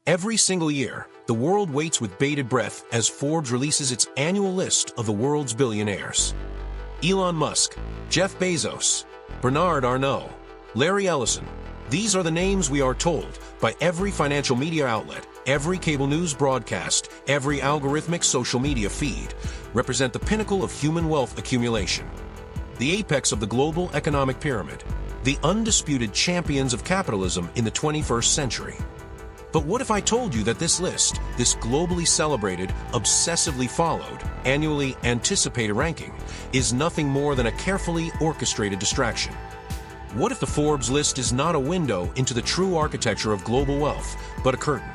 Every single year, the world waits with bated breath as Forbes releases its annual list of the world's billionaires. Elon Musk, Jeff Bezos, Bernard Arnault, Larry Ellison. These are the names we are told by every financial media outlet, every cable news broadcast, every algorithmic social media feed, represent the pinnacle of human wealth accumulation. The apex of the global economic pyramid, the undisputed champions of capitalism in the 21st century. But what if I told you that this list, this globally celebrated, obsessively followed, annually anticipated ranking, is nothing more than a carefully orchestrated distraction? What if the Forbes list is not a window into the true architecture of global wealth, but a curtain?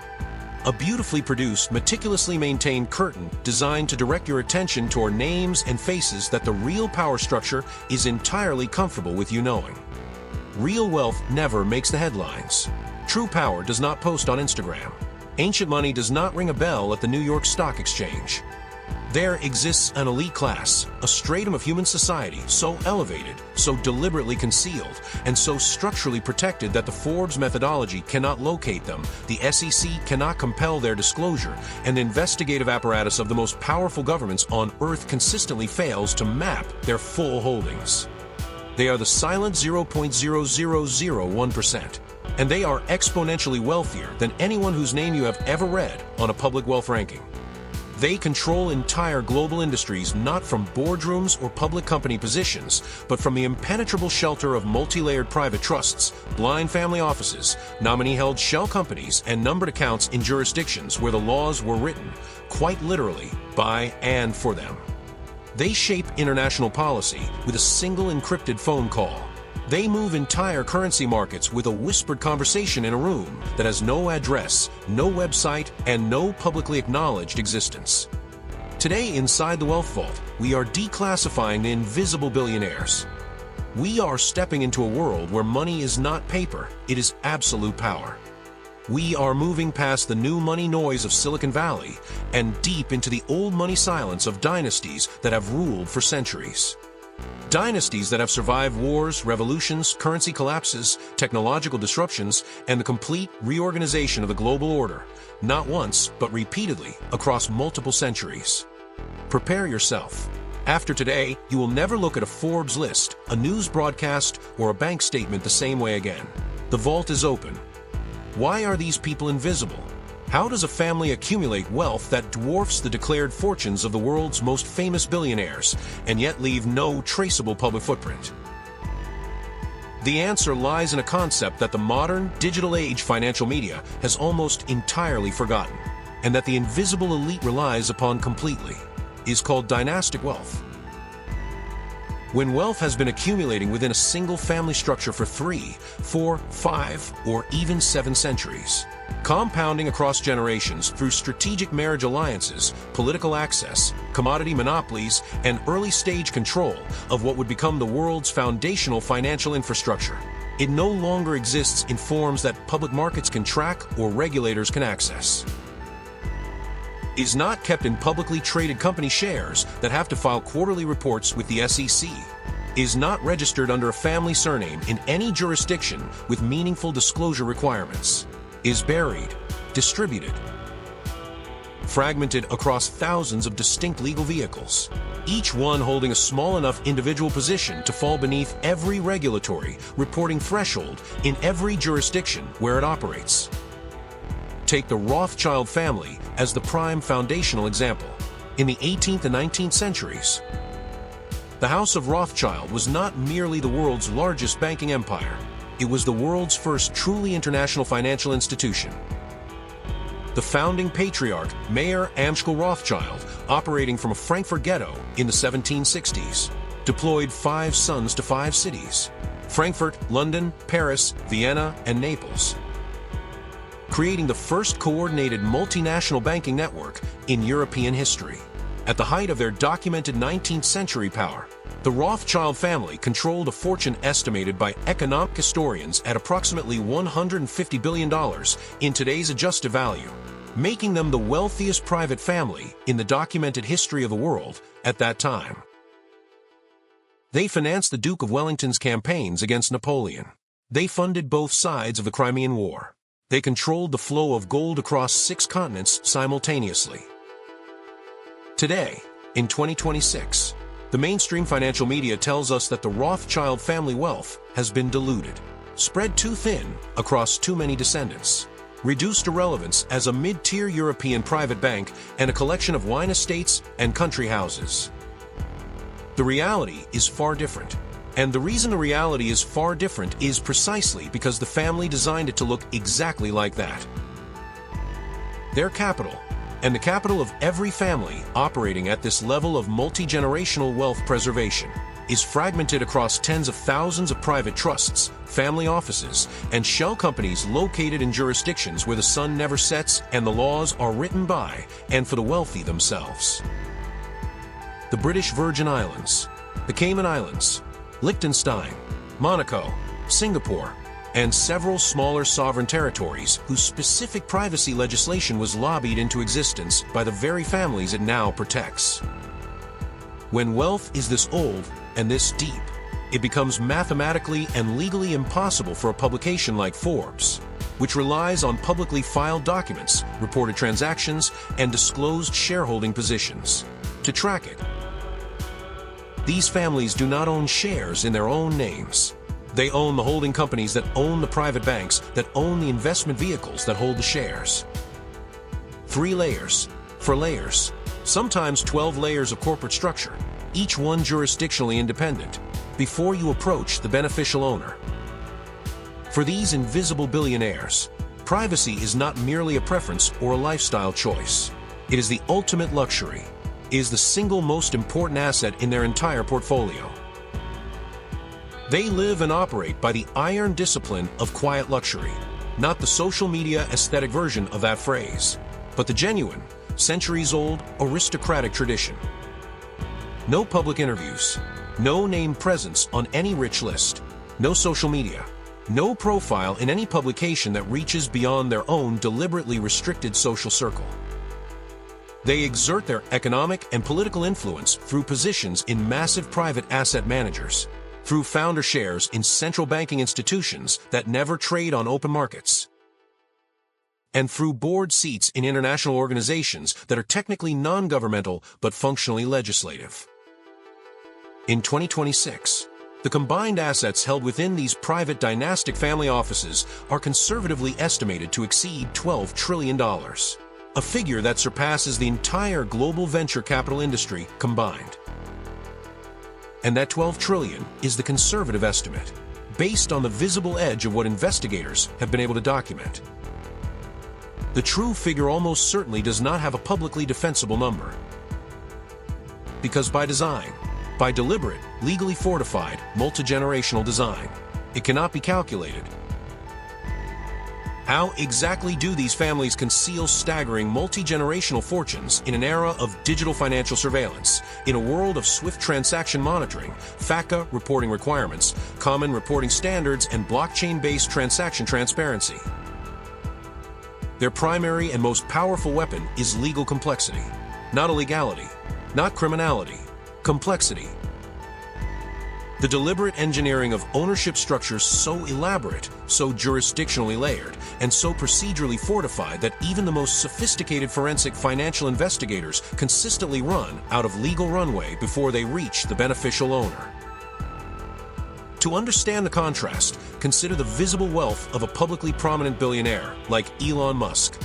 A beautifully produced, meticulously maintained curtain designed to direct your attention toward names and faces that the real power structure is entirely comfortable with you knowing. Real wealth never makes the headlines. True power does not post on Instagram. Ancient money does not ring a bell at the New York Stock Exchange. There exists an elite class, a stratum of human society so elevated, so deliberately concealed, and so structurally protected that the Forbes methodology cannot locate them, the SEC cannot compel their disclosure, and the investigative apparatus of the most powerful governments on Earth consistently fails to map their full holdings. They are the silent 0.0001%. And they are exponentially wealthier than anyone whose name you have ever read on a public wealth ranking. They control entire global industries not from boardrooms or public company positions, but from the impenetrable shelter of multi-layered private trusts, blind family offices, nominee-held shell companies, and numbered accounts in jurisdictions where the laws were written, quite literally, by and for them. They shape international policy with a single encrypted phone call. They move entire currency markets with a whispered conversation in a room that has no address, no website, and no publicly acknowledged existence. Today, inside the Wealth Vault, we are declassifying the invisible billionaires. We are stepping into a world where money is not paper, it is absolute power. We are moving past the new money noise of Silicon Valley and deep into the old money silence of dynasties that have ruled for centuries. Dynasties that have survived wars, revolutions, currency collapses, technological disruptions, and the complete reorganization of the global order, not once, but repeatedly, across multiple centuries. Prepare yourself. After today, you will never look at a Forbes list, a news broadcast, or a bank statement the same way again. The vault is open. Why are these people invisible? How does a family accumulate wealth that dwarfs the declared fortunes of the world's most famous billionaires, and yet leave no traceable public footprint? The answer lies in a concept that the modern, digital age financial media has almost entirely forgotten, and that the invisible elite relies upon completely, is called dynastic wealth. When wealth has been accumulating within a single family structure for 3, 4, 5, or even 7 centuries, compounding across generations through strategic marriage alliances, political access, commodity monopolies, and early-stage control of what would become the world's foundational financial infrastructure, it no longer exists in forms that public markets can track or regulators can access. Is not kept in publicly traded company shares that have to file quarterly reports with the SEC, is not registered under a family surname in any jurisdiction with meaningful disclosure requirements, is buried, distributed, fragmented across thousands of distinct legal vehicles, each one holding a small enough individual position to fall beneath every regulatory reporting threshold in every jurisdiction where it operates. Take the Rothschild family as the prime foundational example. In the 18th and 19th centuries, the House of Rothschild was not merely the world's largest banking empire, it was the world's first truly international financial institution. The founding patriarch, Mayer Amschel Rothschild, operating from a Frankfurt ghetto in the 1760s, deployed 5 sons to 5 cities: Frankfurt, London, Paris, Vienna, and Naples, creating the first coordinated multinational banking network in European history. At the height of their documented 19th century power, the Rothschild family controlled a fortune estimated by economic historians at approximately $150 billion in today's adjusted value, making them the wealthiest private family in the documented history of the world at that time. They financed the Duke of Wellington's campaigns against Napoleon. They funded both sides of the Crimean War. They controlled the flow of gold across 6 continents simultaneously. Today, in 2026, the mainstream financial media tells us that the Rothschild family wealth has been diluted, spread too thin across too many descendants, reduced to relevance as a mid-tier European private bank and a collection of wine estates and country houses. The reality is far different. And the reason the reality is far different is precisely because the family designed it to look exactly like that. Their capital, and the capital of every family operating at this level of multi-generational wealth preservation, is fragmented across tens of thousands of private trusts, family offices, and shell companies located in jurisdictions where the sun never sets and the laws are written by and for the wealthy themselves. The British Virgin Islands, the Cayman Islands, Liechtenstein, Monaco, Singapore, and several smaller sovereign territories whose specific privacy legislation was lobbied into existence by the very families it now protects. When wealth is this old and this deep, it becomes mathematically and legally impossible for a publication like Forbes, which relies on publicly filed documents, reported transactions, and disclosed shareholding positions, to track it. These families do not own shares in their own names. They own the holding companies that own the private banks that own the investment vehicles that hold the shares. 3 layers, for layers, sometimes 12 layers of corporate structure, each one jurisdictionally independent, before you approach the beneficial owner. For these invisible billionaires, privacy is not merely a preference or a lifestyle choice. It is the ultimate luxury. It is the single most important asset in their entire portfolio. They live and operate by the iron discipline of quiet luxury, not the social media aesthetic version of that phrase, but the genuine, centuries-old, aristocratic tradition. No public interviews, no name presence on any rich list, no social media, no profile in any publication that reaches beyond their own deliberately restricted social circle. They exert their economic and political influence through positions in massive private asset managers, through founder shares in central banking institutions that never trade on open markets, and through board seats in international organizations that are technically non-governmental but functionally legislative. In 2026, the combined assets held within these private dynastic family offices are conservatively estimated to exceed $12 trillion. A figure that surpasses the entire global venture capital industry combined. And that 12 trillion is the conservative estimate, based on the visible edge of what investigators have been able to document. The true figure almost certainly does not have a publicly defensible number. Because by design, by deliberate, legally fortified, multi-generational design, it cannot be calculated. How exactly do these families conceal staggering multi-generational fortunes in an era of digital financial surveillance, in a world of swift transaction monitoring, FATCA reporting requirements, common reporting standards, and blockchain-based transaction transparency? Their primary and most powerful weapon is legal complexity, not illegality, not criminality, complexity. The deliberate engineering of ownership structures so elaborate, so jurisdictionally layered, and so procedurally fortified that even the most sophisticated forensic financial investigators consistently run out of legal runway before they reach the beneficial owner. To understand the contrast, consider the visible wealth of a publicly prominent billionaire like Elon Musk.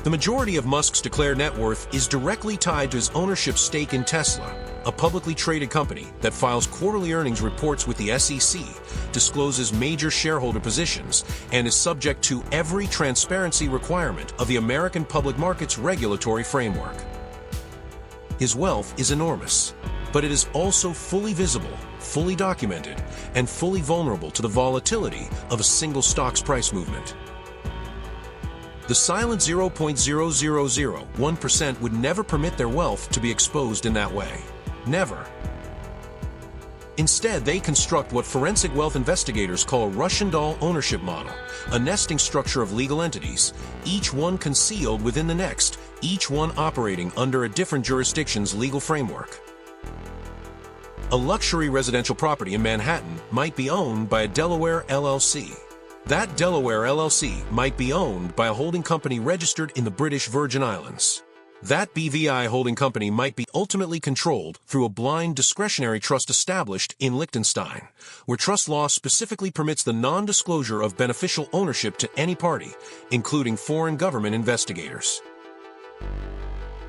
The majority of Musk's declared net worth is directly tied to his ownership stake in Tesla, a publicly traded company that files quarterly earnings reports with the SEC, discloses major shareholder positions, and is subject to every transparency requirement of the American public markets regulatory framework. His wealth is enormous, but it is also fully visible, fully documented, and fully vulnerable to the volatility of a single stock's price movement. The silent 0.0001% would never permit their wealth to be exposed in that way. Never. Instead, they construct what forensic wealth investigators call a Russian doll ownership model, a nesting structure of legal entities, each one concealed within the next, each one operating under a different jurisdiction's legal framework. A luxury residential property in Manhattan might be owned by a Delaware LLC, That Delaware LLC might be owned by a holding company registered in the British Virgin Islands. That BVI holding company might be ultimately controlled through a blind discretionary trust established in Liechtenstein, where trust law specifically permits the non-disclosure of beneficial ownership to any party, including foreign government investigators.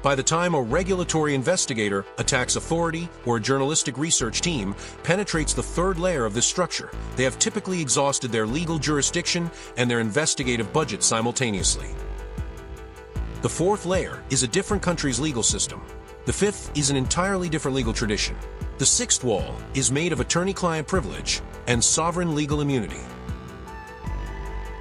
By the time a regulatory investigator, a tax authority, or a journalistic research team penetrates the third layer of this structure, they have typically exhausted their legal jurisdiction and their investigative budget simultaneously. The fourth layer is a different country's legal system. The fifth is an entirely different legal tradition. The sixth wall is made of attorney-client privilege and sovereign legal immunity.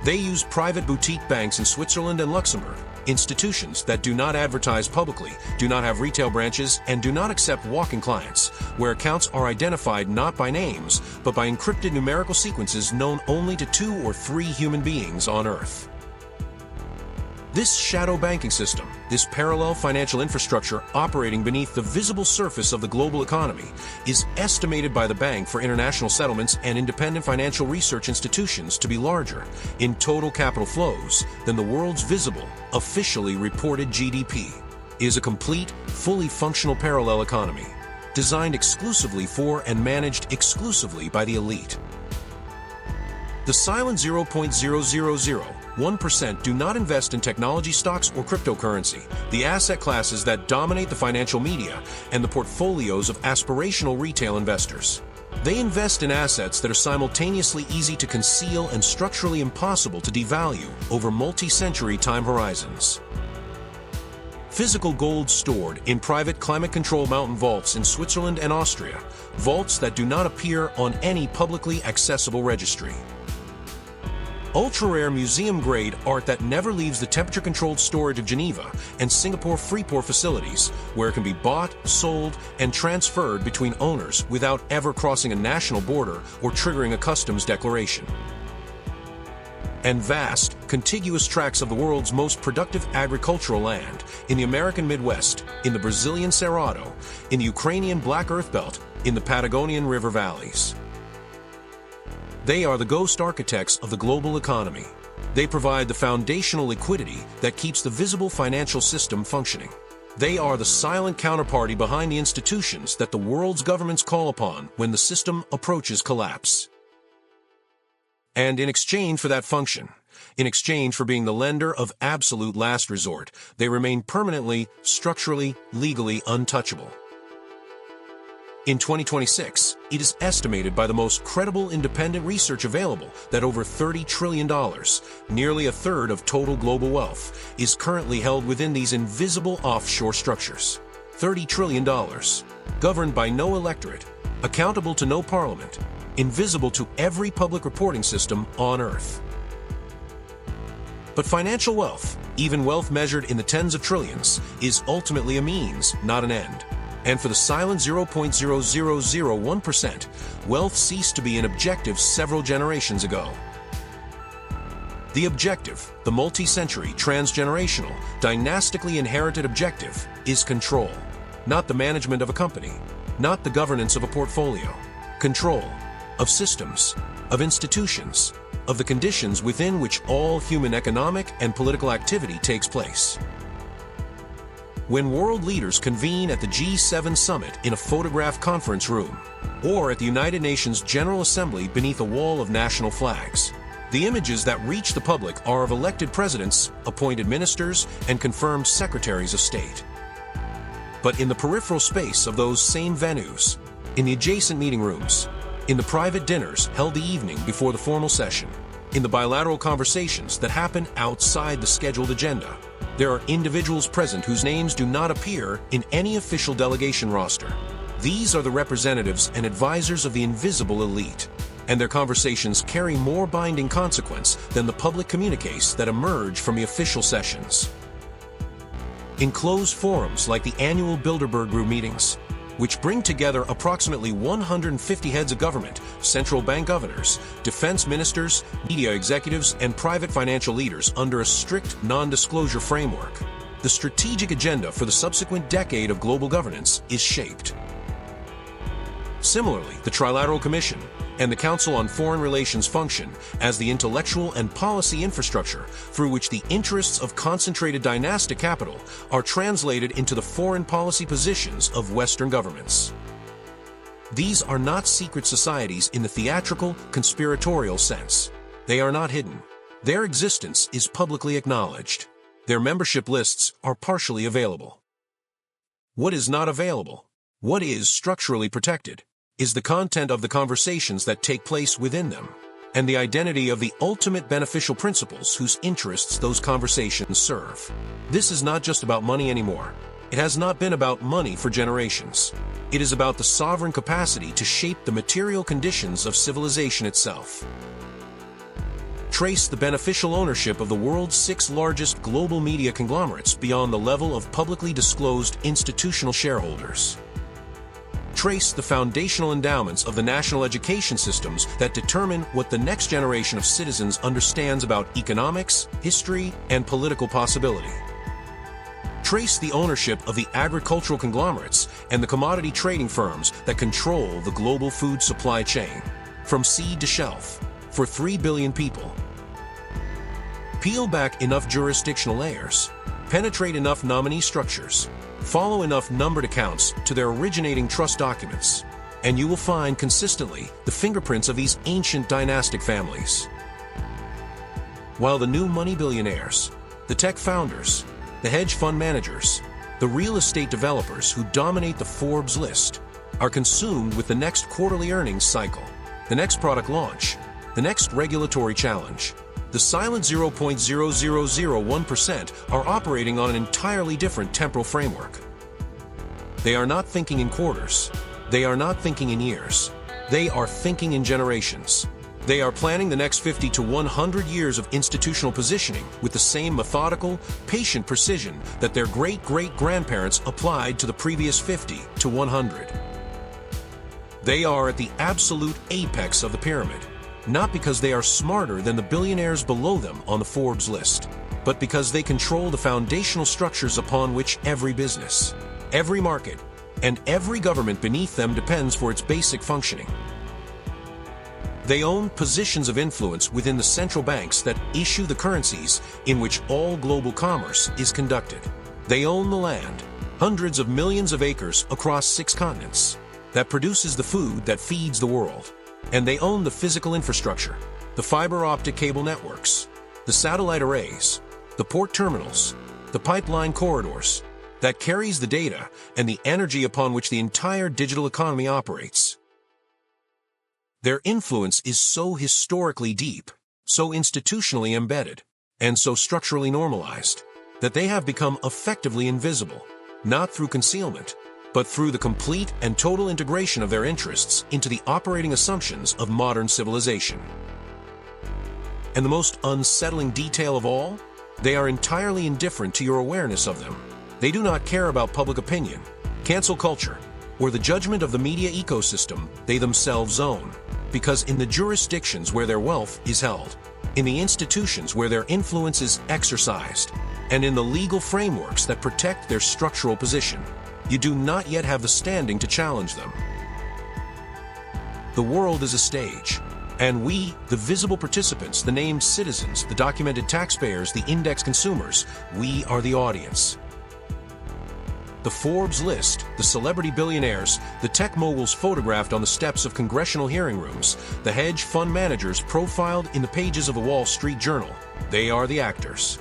They use private boutique banks in Switzerland and Luxembourg, institutions that do not advertise publicly, do not have retail branches, and do not accept walk-in clients, where accounts are identified not by names, but by encrypted numerical sequences known only to 2 or 3 human beings on Earth. This shadow banking system, this parallel financial infrastructure operating beneath the visible surface of the global economy, is estimated by the Bank for International Settlements and independent financial research institutions to be larger in total capital flows than the world's visible, officially reported GDP. It is a complete, fully functional parallel economy, designed exclusively for and managed exclusively by the elite. The silent 0.0001% do not invest in technology stocks or cryptocurrency, the asset classes that dominate the financial media and the portfolios of aspirational retail investors. They invest in assets that are simultaneously easy to conceal and structurally impossible to devalue over multi-century time horizons. Physical gold stored in private climate-controlled mountain vaults in Switzerland and Austria, vaults that do not appear on any publicly accessible registry. Ultra-rare museum-grade art that never leaves the temperature-controlled storage of Geneva and Singapore Freeport facilities, where it can be bought, sold, and transferred between owners without ever crossing a national border or triggering a customs declaration. And vast, contiguous tracts of the world's most productive agricultural land, in the American Midwest, in the Brazilian Cerrado, in the Ukrainian Black Earth Belt, in the Patagonian river valleys. They are the ghost architects of the global economy. They provide the foundational liquidity that keeps the visible financial system functioning. They are the silent counterparty behind the institutions that the world's governments call upon when the system approaches collapse. And in exchange for that function, in exchange for being the lender of absolute last resort, they remain permanently, structurally, legally untouchable. In 2026, it is estimated by the most credible independent research available that over $30 trillion, nearly a third of total global wealth, is currently held within these invisible offshore structures. $30 trillion, governed by no electorate, accountable to no parliament, invisible to every public reporting system on Earth. But financial wealth, even wealth measured in the tens of trillions, is ultimately a means, not an end. And for the silent 0.0001%, wealth ceased to be an objective several generations ago. The objective, the multi-century, transgenerational, dynastically inherited objective, is control. Not the management of a company, not the governance of a portfolio. Control of systems, of institutions, of the conditions within which all human economic and political activity takes place. When world leaders convene at the G7 summit in a photographed conference room, or at the United Nations General Assembly beneath a wall of national flags, the images that reach the public are of elected presidents, appointed ministers, and confirmed secretaries of state. But in the peripheral space of those same venues, in the adjacent meeting rooms, in the private dinners held the evening before the formal session, in the bilateral conversations that happen outside the scheduled agenda, there are individuals present whose names do not appear in any official delegation roster. These are the representatives and advisors of the invisible elite, and their conversations carry more binding consequence than the public communiques that emerge from the official sessions. In closed forums like the annual Bilderberg Group meetings, which bring together approximately 150 heads of government, central bank governors, defense ministers, media executives, and private financial leaders under a strict non-disclosure framework, the strategic agenda for the subsequent decade of global governance is shaped. Similarly, the Trilateral Commission, and the Council on Foreign Relations function as the intellectual and policy infrastructure through which the interests of concentrated dynastic capital are translated into the foreign policy positions of Western governments. These are not secret societies in the theatrical, conspiratorial sense. They are not hidden. Their existence is publicly acknowledged. Their membership lists are partially available. What is not available? What is structurally protected is the content of the conversations that take place within them, and the identity of the ultimate beneficial principles whose interests those conversations serve. This is not just about money anymore. It has not been about money for generations. It is about the sovereign capacity to shape the material conditions of civilization itself. Trace the beneficial ownership of the world's 6 largest global media conglomerates beyond the level of publicly disclosed institutional shareholders. Trace the foundational endowments of the national education systems that determine what the next generation of citizens understands about economics, history, and political possibility. Trace the ownership of the agricultural conglomerates and the commodity trading firms that control the global food supply chain, from seed to shelf, for 3 billion people. Peel back enough jurisdictional layers, penetrate enough nominee structures, follow enough numbered accounts to their originating trust documents, and you will find consistently the fingerprints of these ancient dynastic families. While the new money billionaires, the tech founders, the hedge fund managers, the real estate developers who dominate the Forbes list are consumed with the next quarterly earnings cycle, the next product launch, the next regulatory challenge, the silent 0.0001% are operating on an entirely different temporal framework. They are not thinking in quarters. They are not thinking in years. They are thinking in generations. They are planning the next 50 to 100 years of institutional positioning with the same methodical, patient precision that their great-great-grandparents applied to the previous 50 to 100. They are at the absolute apex of the pyramid. Not because they are smarter than the billionaires below them on the Forbes list, but because they control the foundational structures upon which every business, every market, and every government beneath them depends for its basic functioning. They own positions of influence within the central banks that issue the currencies in which all global commerce is conducted. They own the land, hundreds of millions of acres across 6 continents, that produces the food that feeds the world. And they own the physical infrastructure, the fiber optic cable networks, the satellite arrays, the port terminals, the pipeline corridors that carries the data and the energy upon which the entire digital economy operates. Their influence is so historically deep, so institutionally embedded, and so structurally normalized that they have become effectively invisible, not through concealment, but through the complete and total integration of their interests into the operating assumptions of modern civilization. And the most unsettling detail of all, they are entirely indifferent to your awareness of them. They do not care about public opinion, cancel culture, or the judgment of the media ecosystem they themselves own, because in the jurisdictions where their wealth is held, in the institutions where their influence is exercised, and in the legal frameworks that protect their structural position, you do not yet have the standing to challenge them. The world is a stage, and we, the visible participants, the named citizens, the documented taxpayers, the index consumers, we are the audience. The Forbes list, the celebrity billionaires, the tech moguls photographed on the steps of congressional hearing rooms, the hedge fund managers profiled in the pages of the Wall Street Journal, they are the actors.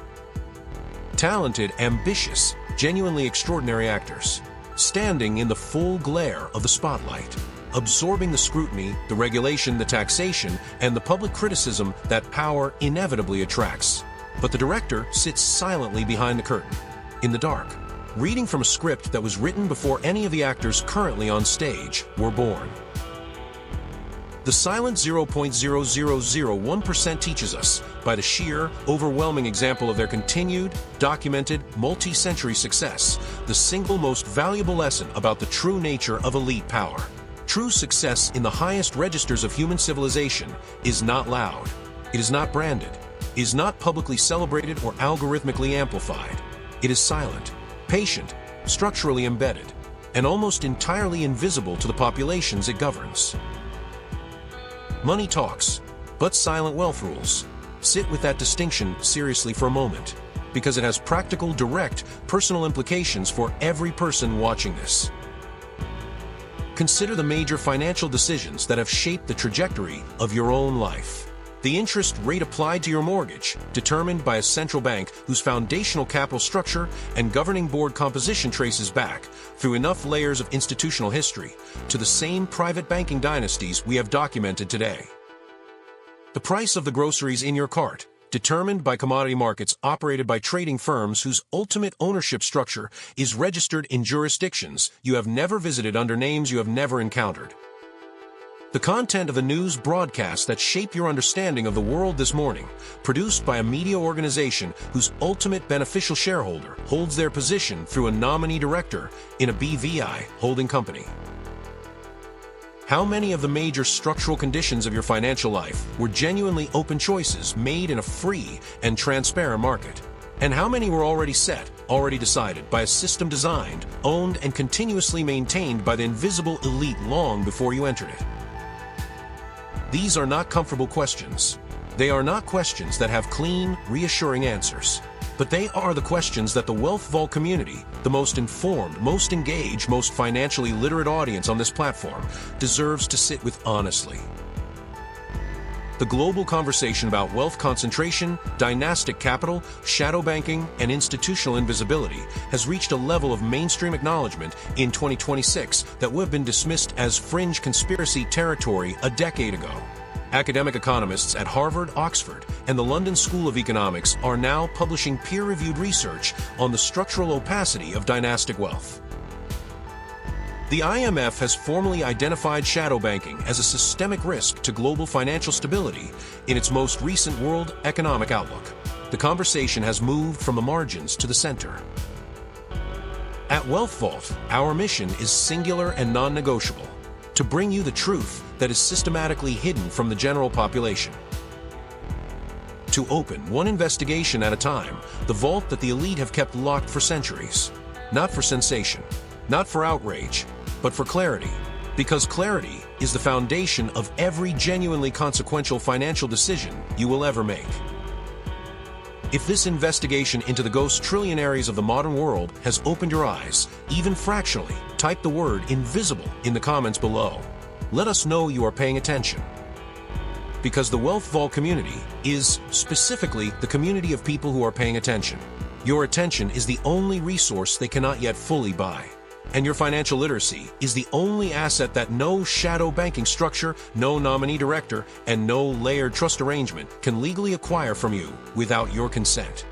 Talented, ambitious, genuinely extraordinary actors, standing in the full glare of the spotlight, absorbing the scrutiny, the regulation, the taxation, and the public criticism that power inevitably attracts. But the director sits silently behind the curtain, in the dark, reading from a script that was written before any of the actors currently on stage were born. The silent 0.0001% teaches us, by the sheer, overwhelming example of their continued, documented, multi-century success, the single most valuable lesson about the true nature of elite power. True success in the highest registers of human civilization is not loud, it is not branded, is not publicly celebrated or algorithmically amplified. It is silent, patient, structurally embedded, and almost entirely invisible to the populations it governs. Money talks, but silent wealth rules. Sit with that distinction seriously for a moment, because it has practical, direct, personal implications for every person watching this. Consider the major financial decisions that have shaped the trajectory of your own life. The interest rate applied to your mortgage, determined by a central bank whose foundational capital structure and governing board composition traces back, through enough layers of institutional history, to the same private banking dynasties we have documented today. The price of the groceries in your cart, determined by commodity markets operated by trading firms whose ultimate ownership structure is registered in jurisdictions you have never visited under names you have never encountered. The content of the news broadcasts that shape your understanding of the world this morning, produced by a media organization whose ultimate beneficial shareholder holds their position through a nominee director in a BVI holding company. How many of the major structural conditions of your financial life were genuinely open choices made in a free and transparent market? And how many were already set, already decided by a system designed, owned, and continuously maintained by the invisible elite long before you entered it? These are not comfortable questions. They are not questions that have clean, reassuring answers. But they are the questions that the Wealth Vault community, the most informed, most engaged, most financially literate audience on this platform, deserves to sit with honestly. The global conversation about wealth concentration, dynastic capital, shadow banking, and institutional invisibility has reached a level of mainstream acknowledgement in 2026 that would have been dismissed as fringe conspiracy territory a decade ago. Academic economists at Harvard, Oxford, and the London School of Economics are now publishing peer-reviewed research on the structural opacity of dynastic wealth. The IMF has formally identified shadow banking as a systemic risk to global financial stability in its most recent World Economic Outlook. The conversation has moved from the margins to the center. At Wealth Vault, our mission is singular and non-negotiable: to bring you the truth that is systematically hidden from the general population. To open one investigation at a time, the vault that the elite have kept locked for centuries. Not for sensation, not for outrage, but for clarity. Because clarity is the foundation of every genuinely consequential financial decision you will ever make. If this investigation into the ghost trillionaires of the modern world has opened your eyes, even fractionally, type the word invisible in the comments below. Let us know you are paying attention. Because the Wealth Vault community is, specifically, the community of people who are paying attention. Your attention is the only resource they cannot yet fully buy. And your financial literacy is the only asset that no shadow banking structure, no nominee director, and no layered trust arrangement can legally acquire from you without your consent.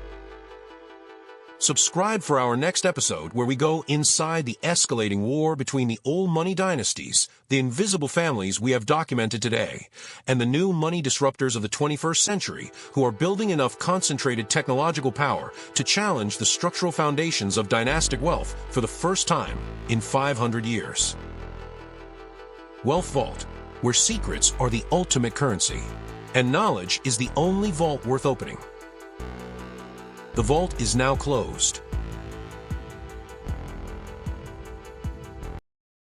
Subscribe for our next episode where we go inside the escalating war between the old money dynasties, the invisible families we have documented today, and the new money disruptors of the 21st century who are building enough concentrated technological power to challenge the structural foundations of dynastic wealth for the first time in 500 years. Wealth Vault, where secrets are the ultimate currency, and knowledge is the only vault worth opening. The vault is now closed.